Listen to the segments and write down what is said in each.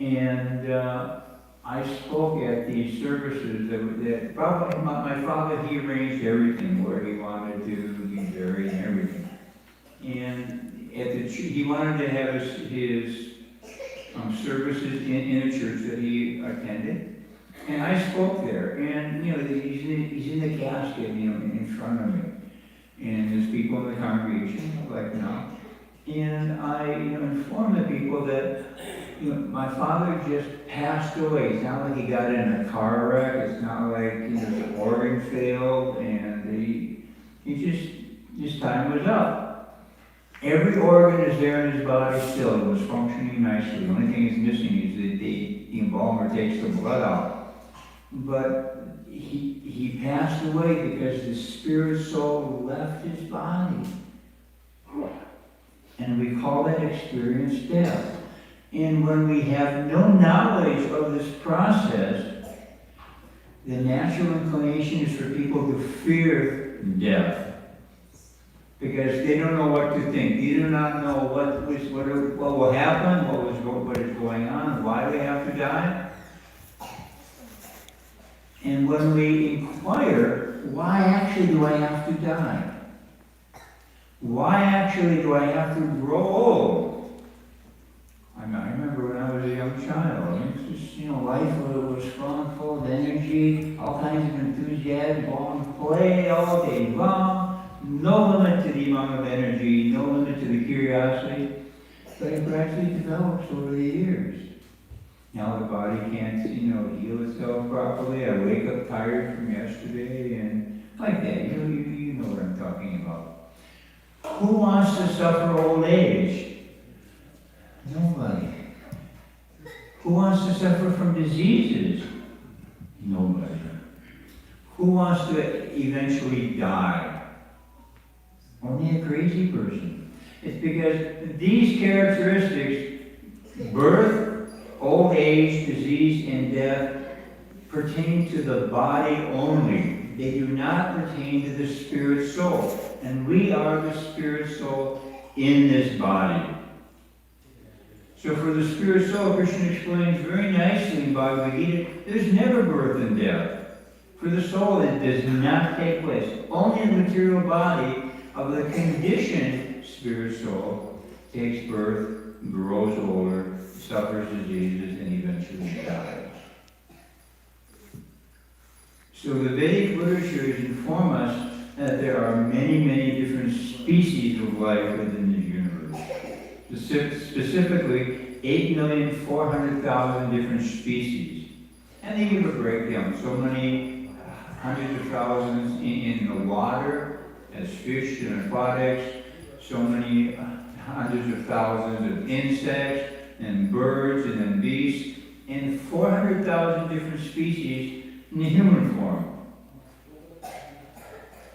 And I spoke at these services that probably my father, he arranged everything where he wanted to be buried and everything. And he wanted to have his services in a church that he attended. And I spoke there, and he's in the casket, in front of me. And there's people in the congregation, like now. And I informed the people that my father just passed away. It's not like he got in a car wreck. It's not like his organ failed, and his time was up. Every organ is there in his body still. It was functioning nicely. The only thing it's missing is that the embalmer takes the blood out. But he passed away because the spirit soul left his body. And we call that experience death. And when we have no knowledge of this process, the natural inclination is for people to fear death. Because they don't know what to think. They do not know what will happen, what is going on, why they have to die. And when we inquire, why actually do I have to die? Why actually do I have to grow old? I remember when I was a young child. It's just, life was fun, full of energy, all kinds of enthusiasm, long play all day long. No limit to the amount of energy, no limit to the curiosity, but it gradually develops over the years. Now the body can't, heal itself properly. I wake up tired from yesterday and like that. You know what I'm talking about. Who wants to suffer old age? Nobody. Who wants to suffer from diseases? Nobody. Who wants to eventually die? Only a crazy person. It's because these characteristics, birth, old age, disease, and death, pertain to the body only. They do not pertain to the spirit soul. And we are the spirit soul in this body. So for the spirit soul, Krishna explains very nicely in Bhagavad Gita, there's never birth and death. For the soul, it does not take place. Only the material body of the conditioned spirit soul takes birth, grows older, suffers diseases, and eventually dies. So the Vedic literatures inform us that there are many, many different species of life within the universe. Specifically, 8,400,000 different species. And they give a breakdown. So many hundreds of thousands in the water, as fish and aquatics, so many hundreds of thousands of insects and birds and then beasts, and 400,000 different species in the human form.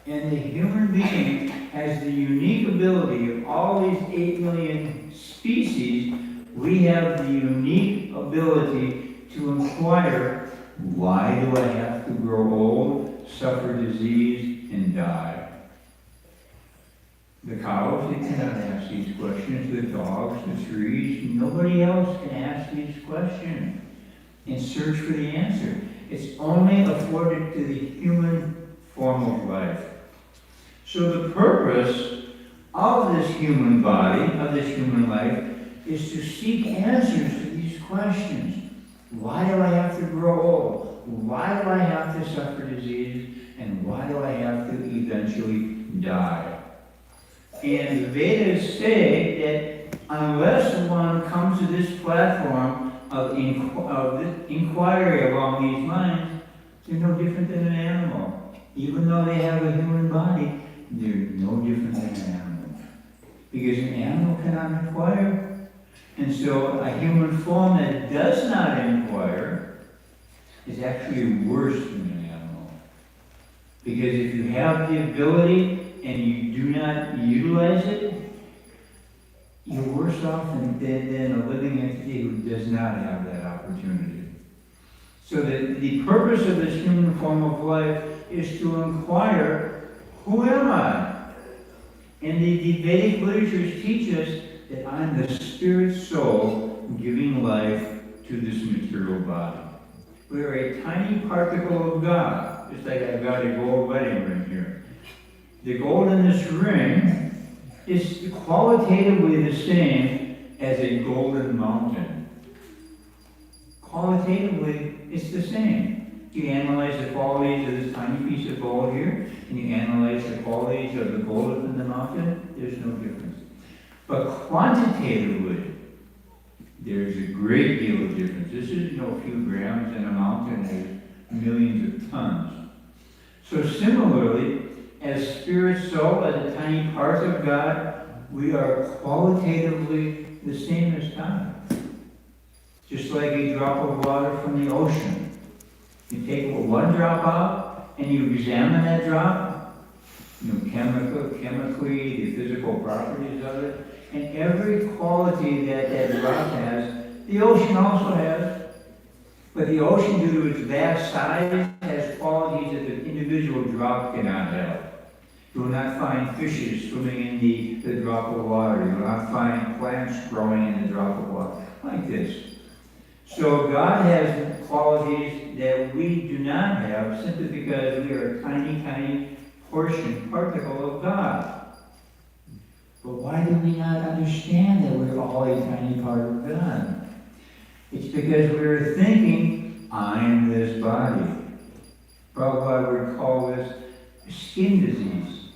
And the human being has the unique ability of all these 8 million species, we have the unique ability to inquire, why do I have to grow old, suffer disease, and die? The cows, they cannot ask these questions. The dogs, the trees, nobody else can ask these questions and search for the answer. It's only afforded to the human form of life. So the purpose of this human body, of this human life, is to seek answers to these questions. Why do I have to grow old? Why do I have to suffer disease? And why do I have to eventually die? And the Vedas say that unless one comes to this platform of inquiry along these lines, they're no different than an animal. Even though they have a human body, they're no different than an animal. Because an animal cannot inquire. And so a human form that does not inquire is actually worse than an animal. Because if you have the ability and you do not utilize it, you're worse off than a living entity who does not have that opportunity. So the purpose of this human form of life is to inquire, who am I? And the Vedic literatures teach us that I'm the spirit soul giving life to this material body. We are a tiny particle of God, just like I've got a gold wedding ring here. The gold in this ring is qualitatively the same as a golden mountain. Qualitatively, it's the same. You analyze the qualities of this tiny piece of gold here, and you analyze the qualities of the gold in the mountain, there's no difference. But quantitatively, there's a great deal of difference. This is a few grams, and a mountain has millions of tons. So similarly, as spirit, soul, as a tiny part of God, we are qualitatively the same as God. Just like a drop of water from the ocean. You take one drop out and you examine that drop, chemically, the physical properties of it, and every quality that that drop has, the ocean also has. But the ocean, due to its vast size, has qualities that the individual drop cannot have. You will not find fishes swimming in the drop of water. You will not find plants growing in the drop of water, like this. So God has qualities that we do not have simply because we are a tiny, tiny particle of God. But why do we not understand that we're all a tiny part of God? It's because we're thinking, I'm this body. Prabhupada would call this skin disease.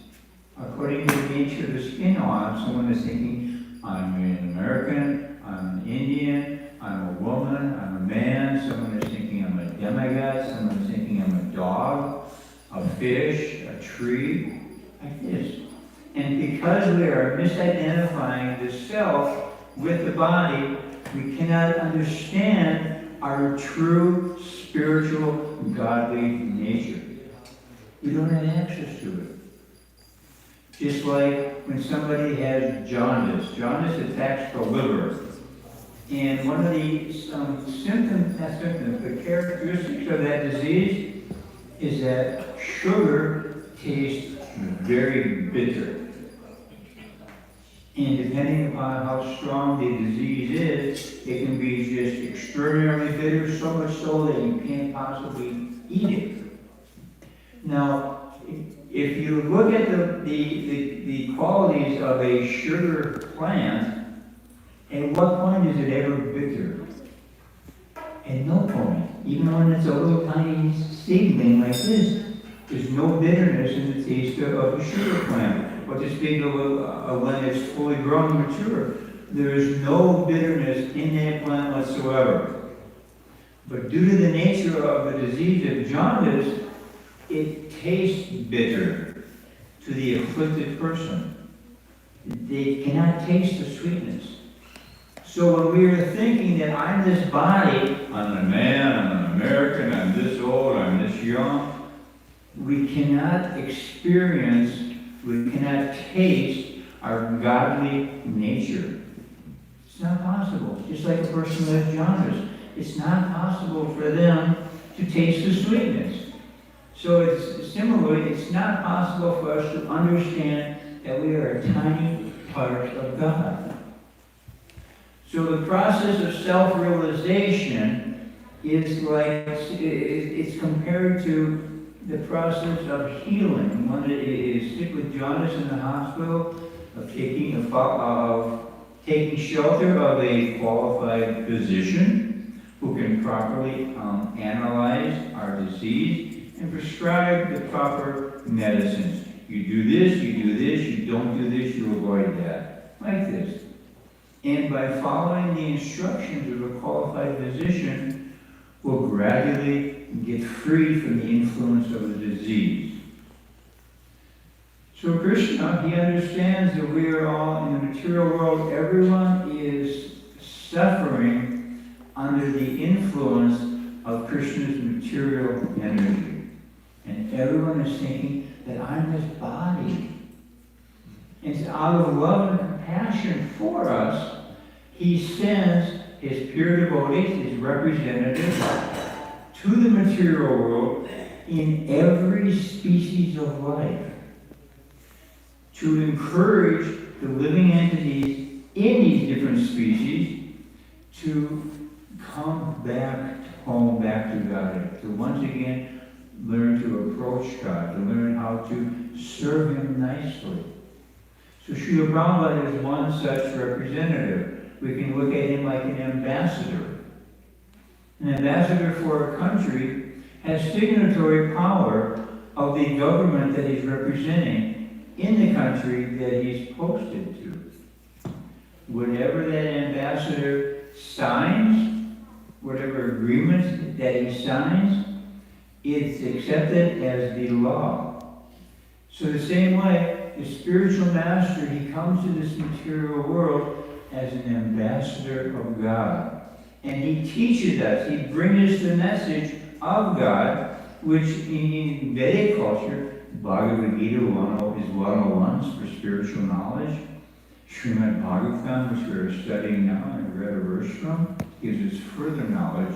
According to the nature of the skin on, someone is thinking, I'm an American, I'm an Indian, I'm a woman, I'm a man. Someone is thinking I'm a demigod, someone is thinking I'm a dog, a fish, a tree, like this. And because we are misidentifying the self with the body, we cannot understand our true spiritual, godly nature. We don't have access to it. Just like when somebody has jaundice. Jaundice attacks the liver. And one of the the characteristics of that disease is that sugar tastes very bitter. And depending upon how strong the disease is, it can be just extraordinarily bitter, so much so that you can't possibly eat it. Now, if you look at the qualities of a sugar plant, at what point is it ever bitter? At no point. Even when it's a little tiny seedling like this, there's no bitterness in the taste of a sugar plant. What to speak of when it's fully grown and mature. There is no bitterness in that plant whatsoever. But due to the nature of the disease of jaundice, it tastes bitter to the afflicted person. They cannot taste the sweetness. So when we are thinking that I'm this body, I'm a man, I'm an American, I'm this old, I'm this young, we cannot experience, we cannot taste our godly nature. It's not possible. Just like a person with jaundice, it's not possible for them to taste the sweetness. So it's similarly, it's not possible for us to understand that we are a tiny part of God. So the process of self-realization is like, it's compared to the process of healing. One is sick with jaundice in the hospital, of taking shelter of a qualified physician who can properly analyze our disease and prescribe the proper medicines. You do this, you don't do this, you avoid that. Like this. And by following the instructions of a qualified physician, we'll gradually get free from the influence of the disease. So Krishna, he understands that we are all in the material world, everyone is suffering under the influence of Krishna's material energy. And everyone is thinking that I'm this body. And out of love and compassion for us, he sends his pure devotees, his representatives, to the material world in every species of life to encourage the living entities in these different species to come back home, back to God, to once again learn to approach God, to learn how to serve Him nicely. So Srila Prabhupada is one such representative. We can look at him like an ambassador. An ambassador for a country has signatory power of the government that he's representing in the country that he's posted to. Whatever that ambassador signs, whatever agreement that he signs, it's accepted as the law. So the same way, the spiritual master, he comes to this material world as an ambassador of God. And he teaches us, he brings us the message of God, which in Vedic culture, Bhagavad Gita is 101s for spiritual knowledge. Srimad Bhagavatam, which we're studying now and read a verse from, gives us further knowledge.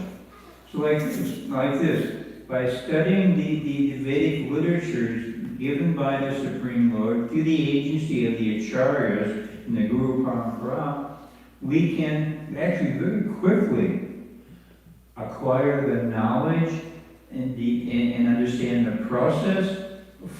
So like this, by studying the Vedic literatures given by the Supreme Lord through the agency of the Acharyas and the Guru Parampara, we can actually very quickly acquire the knowledge and understand the process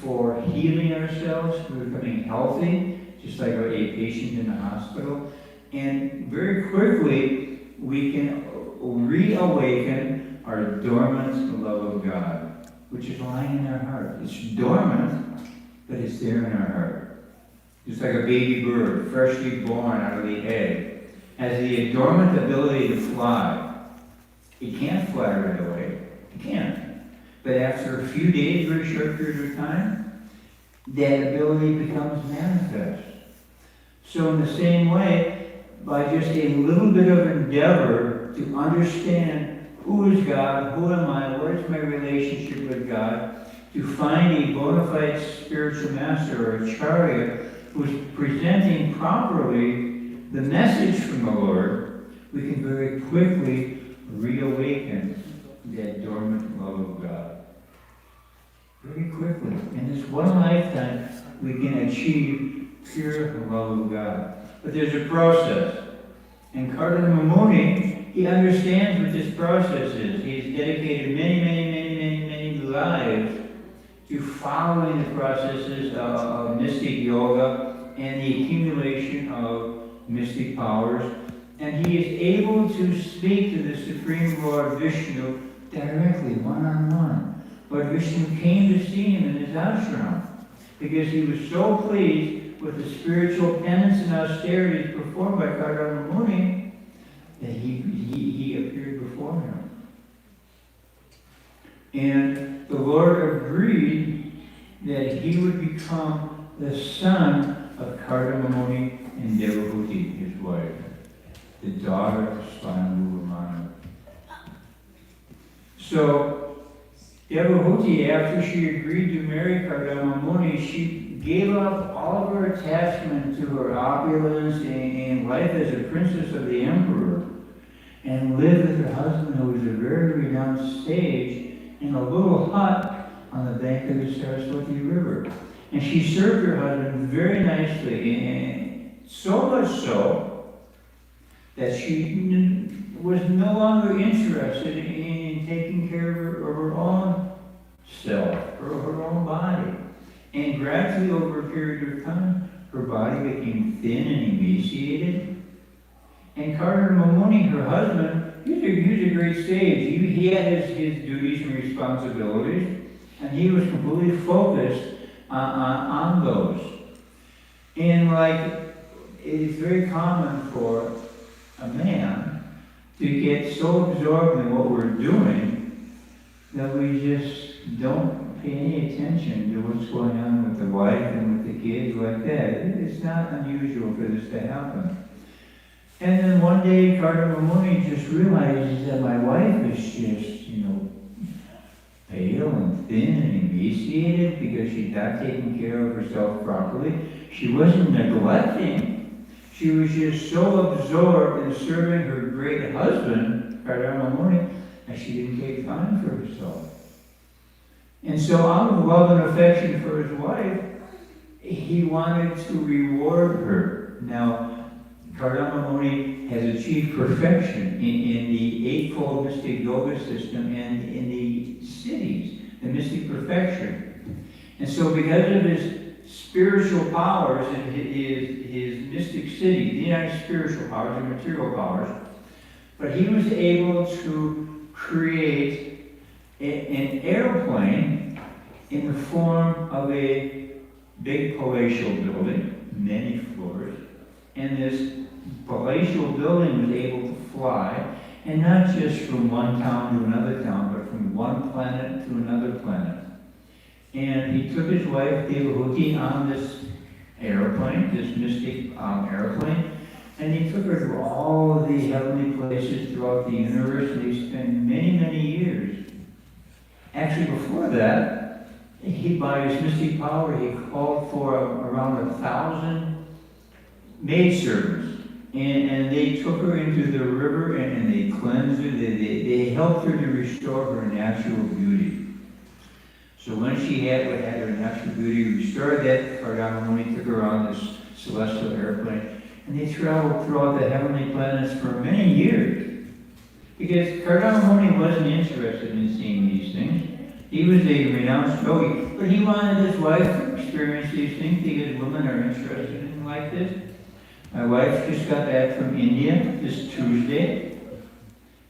for healing ourselves, for becoming healthy, just like a patient in the hospital. And very quickly, we can reawaken our dormant love of God, which is lying in our heart. It's dormant, but it's there in our heart. Just like a baby bird, freshly born out of the egg, has the dormant ability to fly. It can't fly right away. It can't. But after a few days, very short period of time, that ability becomes manifest. So in the same way, by just a little bit of endeavor to understand who is God, who am I, what is my relationship with God, to find a bona fide spiritual master or acharya who is presenting properly the message from the Lord, we can very quickly reawaken that dormant love of God. Very quickly. In this one lifetime, we can achieve pure love of God. But there's a process. And Kardama Muni, he understands what this process is. He's dedicated many lives to following the processes of mystic yoga and the accumulation of mystic powers. And he is able to speak to the Supreme Lord Vishnu directly, one-on-one. Lord Vishnu came to see him in his ashram because he was so pleased with the spiritual penance and austerities performed by Kardama Muni that he appeared before him. And the Lord agreed that he would become the son of Kardama Muni and Devahuti, his wife, the daughter of Swayambhuva Manu. So, Devahuti, after she agreed to marry Kardama Muni, she gave up all of her attachment to her opulence and life as a princess of the emperor, and lived with her husband, who was a very renowned sage, in a little hut on the bank of the Saraswati River. And she served her husband very nicely, and so much so that she was no longer interested in taking care of her own self, or her own body. And gradually, over a period of time, her body became thin and emaciated. And Kardama Muni, her husband, he was a great sage. He had his duties and responsibilities, and he was completely focused on those. And like, it is very common for a man to get so absorbed in what we're doing that we just don't pay any attention to what's going on with the wife and with the kids like that. It's not unusual for this to happen. And then one day, Kardama Muni just realizes that my wife is just, pale and thin and emaciated because she's not taking care of herself properly. She wasn't neglecting. She was just so absorbed in serving her great husband, Kardama Muni, that she didn't take time for herself. And so out of love and affection for his wife, he wanted to reward her. Now, Kardama Muni has achieved perfection in the Eightfold Mystic Yoga System and in the cities, the mystic perfection. And so because of his spiritual powers and his mystic city, these aren't spiritual powers, they're material powers, but he was able to create an airplane in the form of a big palatial building, many floors, and this palatial building was able to fly, and not just from one town to another town, but from one planet to another planet. And he took his wife, Devahuti, on this airplane, this mystic airplane, and he took her to all of the heavenly places throughout the universe, and they spent many, many years. Actually, before that, by his mystic power, he called for around 1,000 maidservants. And they took her into the river and they cleansed her. They helped her to restore her natural beauty. So when she had her natural beauty restored, that Kardama Muni took her on this celestial airplane. And they traveled throughout the heavenly planets for many years. Because Kardama Muni wasn't interested in seeing these things. He was a renounced yogi. But he wanted his wife to experience these things because women are interested in like this. My wife just got back from India this Tuesday.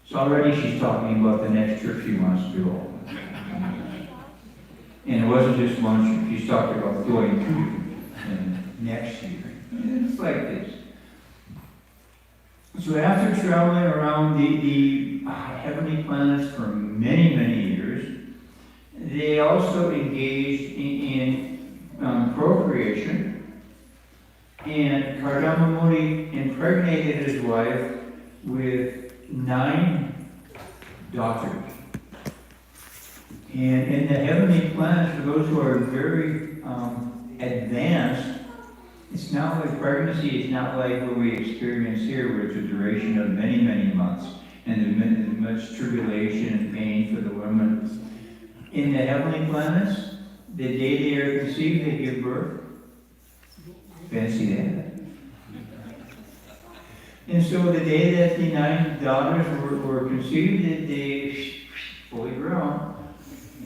So already she's talking about the next trip she wants to go. And it wasn't just one trip. She's talked about going to next year. It's like this. So after traveling around the heavenly planets for many, many years, they also engaged in procreation. And Kardama Muni impregnated his wife with 9 daughters. And in the heavenly planets, for those who are very advanced, it's not like pregnancy, it's not like what we experience here, where it's a duration of many, many months, and there's much tribulation and pain for the women. In the heavenly planets, the day they are conceived, they give birth. Fancy that. And so the day that the 9 daughters were conceived, they fully grown.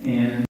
And